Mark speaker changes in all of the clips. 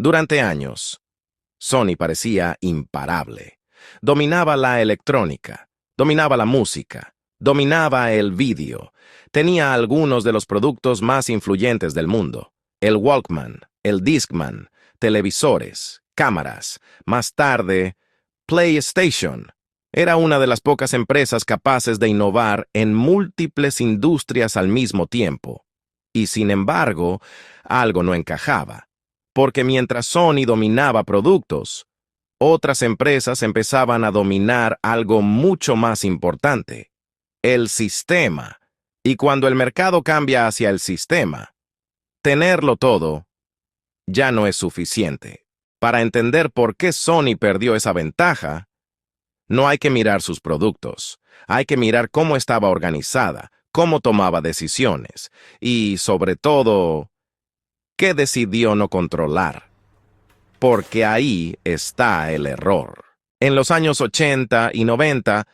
Speaker 1: Durante años, Sony parecía imparable. Dominaba la electrónica, dominaba la música, dominaba el vídeo. Tenía algunos de los productos más influyentes del mundo: el Walkman, el Discman, televisores, cámaras, más tarde, PlayStation. Era una de las pocas empresas capaces de innovar en múltiples industrias al mismo tiempo. Y sin embargo, algo no encajaba, porque mientras Sony dominaba productos, otras empresas empezaban a dominar algo mucho más importante: el sistema. Y cuando el mercado cambia hacia el sistema, tenerlo todo ya no es suficiente. Para entender por qué Sony perdió esa ventaja, no hay que mirar sus productos, hay que mirar cómo estaba organizada, cómo tomaba decisiones y, sobre todo, qué decidió no controlar. Porque ahí está el error. En los años 80 y 90,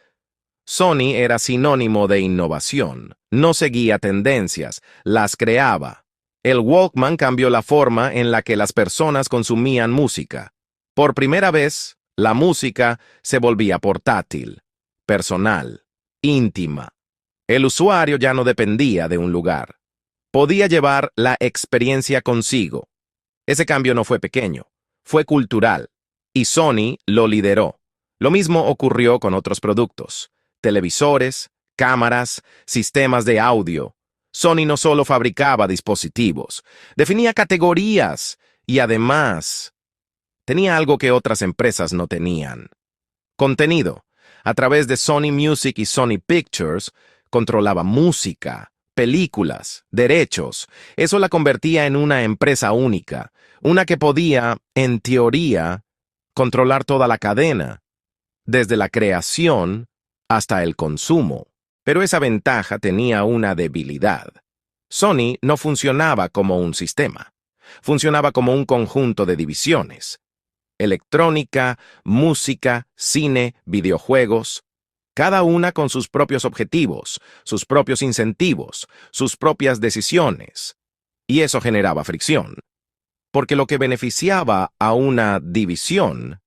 Speaker 1: Sony era sinónimo de innovación. No seguía tendencias, las creaba. El Walkman cambió la forma en la que las personas consumían música. Por primera vez, la música se volvía portátil, personal, íntima. El usuario ya no dependía de un lugar. Podía llevar la experiencia consigo. Ese cambio no fue pequeño, fue cultural, y Sony lo lideró. Lo mismo ocurrió con otros productos: televisores, cámaras, sistemas de audio. Sony no solo fabricaba dispositivos, definía categorías y además tenía algo que otras empresas no tenían: contenido. A través de Sony Music y Sony Pictures, controlaba música, películas, derechos. Eso la convertía en una empresa única, una que podía, en teoría, controlar toda la cadena, desde la creación hasta el consumo. Pero esa ventaja tenía una debilidad. Sony no funcionaba como un sistema, funcionaba como un conjunto de divisiones: electrónica, música, cine, videojuegos, cada una con sus propios objetivos, sus propios incentivos, sus propias decisiones. Y eso generaba fricción, porque lo que beneficiaba a una división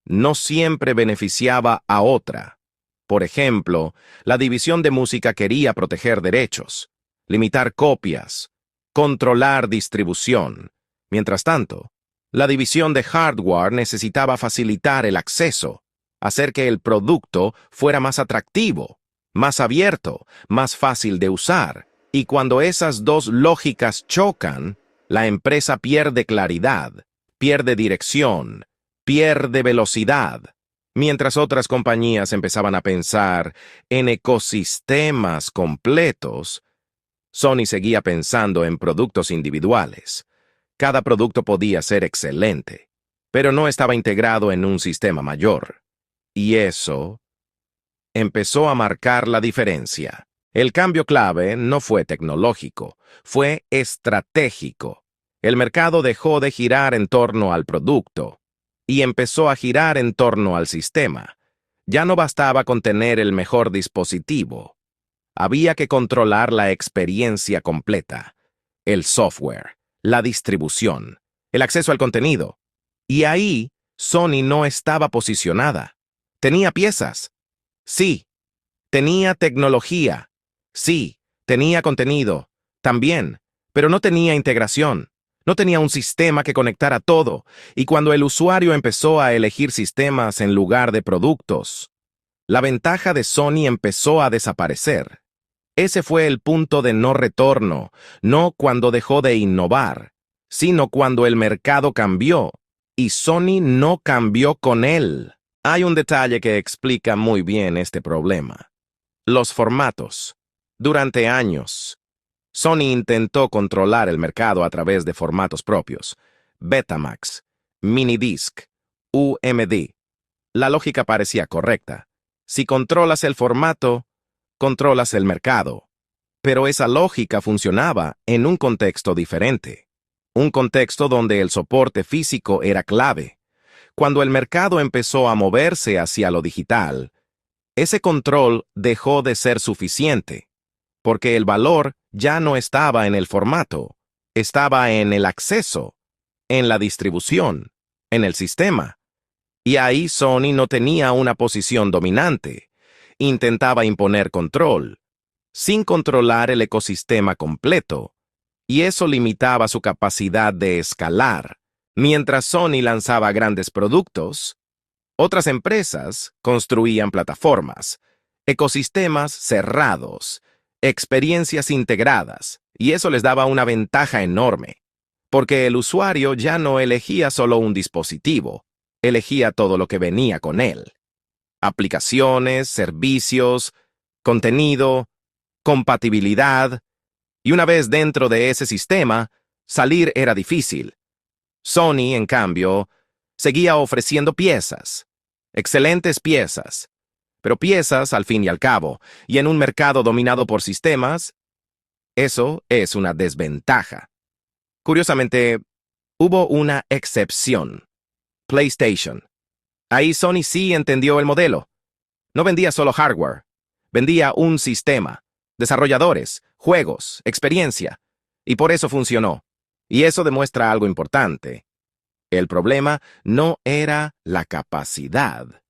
Speaker 1: no siempre beneficiaba a otra. Por ejemplo, la división de música quería proteger derechos, limitar copias, controlar distribución. Mientras tanto, la división de hardware necesitaba facilitar el acceso, hacer que el producto fuera más atractivo, más abierto, más fácil de usar. Y cuando esas dos lógicas chocan, la empresa pierde claridad, pierde dirección, pierde velocidad. Mientras otras compañías empezaban a pensar en ecosistemas completos, Sony seguía pensando en productos individuales. Cada producto podía ser excelente, pero no estaba integrado en un sistema mayor. Y eso empezó a marcar la diferencia. El cambio clave no fue tecnológico, fue estratégico. El mercado dejó de girar en torno al producto y empezó a girar en torno al sistema. Ya no bastaba con tener el mejor dispositivo. Había que controlar la experiencia completa: el software, la distribución, el acceso al contenido. Y ahí, Sony no estaba posicionada. Tenía piezas. Sí. Tenía tecnología. Sí. Tenía contenido. También. Pero no tenía integración. No tenía un sistema que conectara todo. Y cuando el usuario empezó a elegir sistemas en lugar de productos, la ventaja de Sony empezó a desaparecer. Ese fue el punto de no retorno, no cuando dejó de innovar, sino cuando el mercado cambió, y Sony no cambió con él. Hay un detalle que explica muy bien este problema: los formatos. Durante años, Sony intentó controlar el mercado a través de formatos propios: Betamax, Minidisc, UMD. La lógica parecía correcta. Si controlas el formato, controlas el mercado. Pero esa lógica funcionaba en un contexto diferente. Un contexto donde el soporte físico era clave. Cuando el mercado empezó a moverse hacia lo digital, ese control dejó de ser suficiente, porque el valor ya no estaba en el formato, estaba en el acceso. en la distribución, en el sistema. Y ahí Sony no tenía una posición dominante. Intentaba imponer control, sin controlar el ecosistema completo, y eso limitaba su capacidad de escalar. Mientras Sony lanzaba grandes productos, otras empresas construían plataformas, ecosistemas cerrados, experiencias integradas, y eso les daba una ventaja enorme, porque el usuario ya no elegía solo un dispositivo, elegía todo lo que venía con él. Aplicaciones, servicios, contenido, compatibilidad, y una vez dentro de ese sistema, salir era difícil. Sony, en cambio, seguía ofreciendo piezas, excelentes piezas, pero piezas al fin y al cabo, y en un mercado dominado por sistemas, eso es una desventaja. Curiosamente, hubo una excepción: PlayStation. Ahí Sony sí entendió el modelo. No vendía solo hardware, vendía un sistema, desarrolladores, juegos, experiencia, y por eso funcionó. Y eso demuestra algo importante. El problema no era la capacidad,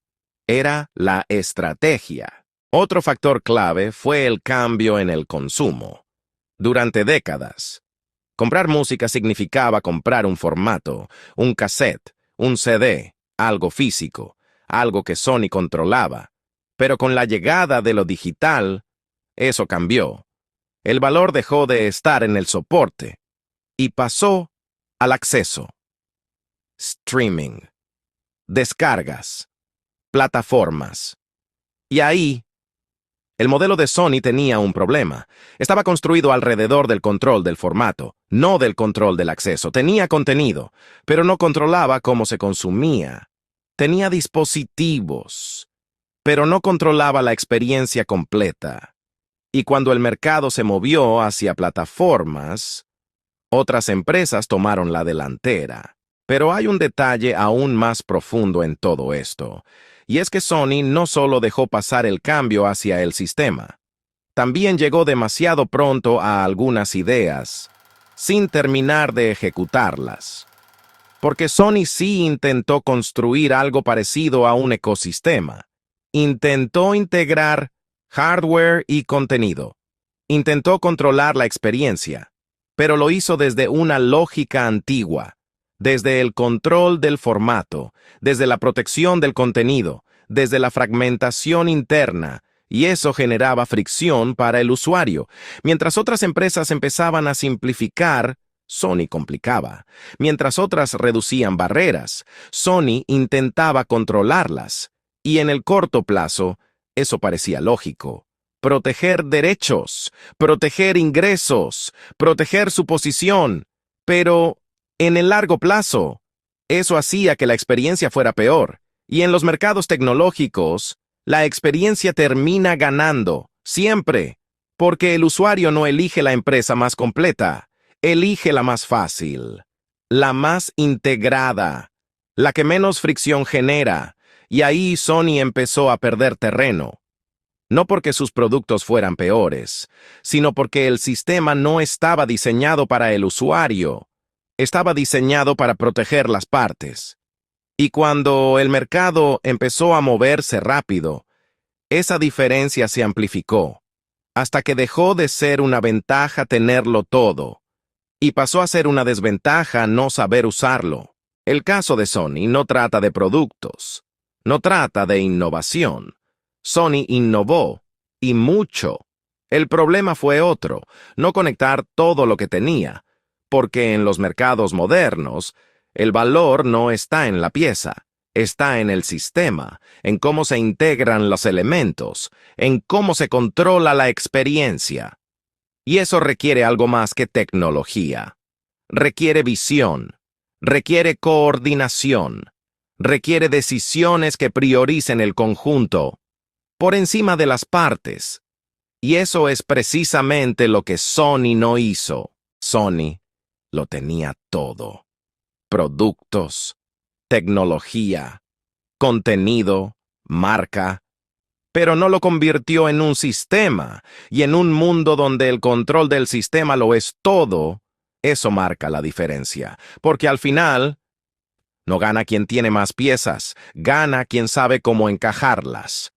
Speaker 1: era la estrategia. Otro factor clave fue el cambio en el consumo. Durante décadas, comprar música significaba comprar un formato, un cassette, un CD, algo físico, algo que Sony controlaba. Pero con la llegada de lo digital, eso cambió. El valor dejó de estar en el soporte y pasó al acceso. Streaming, descargas, plataformas. Y ahí, el modelo de Sony tenía un problema. Estaba construido alrededor del control del formato, no del control del acceso. Tenía contenido, pero no controlaba cómo se consumía. Tenía dispositivos, pero no controlaba la experiencia completa. Y cuando el mercado se movió hacia plataformas, otras empresas tomaron la delantera. Pero hay un detalle aún más profundo en todo esto, y es que Sony no solo dejó pasar el cambio hacia el sistema, también llegó demasiado pronto a algunas ideas, sin terminar de ejecutarlas. Porque Sony sí intentó construir algo parecido a un ecosistema. Intentó integrar hardware y contenido. Intentó controlar la experiencia, pero lo hizo desde una lógica antigua, desde el control del formato, desde la protección del contenido, desde la fragmentación interna, y eso generaba fricción para el usuario. Mientras otras empresas empezaban a simplificar, Sony complicaba. Mientras otras reducían barreras, Sony intentaba controlarlas. Y en el corto plazo, eso parecía lógico. Proteger derechos, proteger ingresos, proteger su posición. Pero en el largo plazo, eso hacía que la experiencia fuera peor. Y en los mercados tecnológicos, la experiencia termina ganando, siempre, porque el usuario no elige la empresa más completa, elige la más fácil, la más integrada, la que menos fricción genera, y ahí Sony empezó a perder terreno. No porque sus productos fueran peores, sino porque el sistema no estaba diseñado para el usuario, estaba diseñado para proteger las partes. Y cuando el mercado empezó a moverse rápido, esa diferencia se amplificó, hasta que dejó de ser una ventaja tenerlo todo, y pasó a ser una desventaja no saber usarlo. El caso de Sony no trata de productos, no trata de innovación. Sony innovó, y mucho. El problema fue otro, no conectar todo lo que tenía, porque en los mercados modernos, el valor no está en la pieza, está en el sistema, en cómo se integran los elementos, en cómo se controla la experiencia. Y eso requiere algo más que tecnología. Requiere visión, requiere coordinación, requiere decisiones que prioricen el conjunto por encima de las partes. Y eso es precisamente lo que Sony no hizo. Sony lo tenía todo: productos, tecnología, contenido, marca, pero no lo convirtió en un sistema, y en un mundo donde el control del sistema lo es todo, Eso marca la diferencia, porque al final no gana quien tiene más piezas, gana quien sabe cómo encajarlas.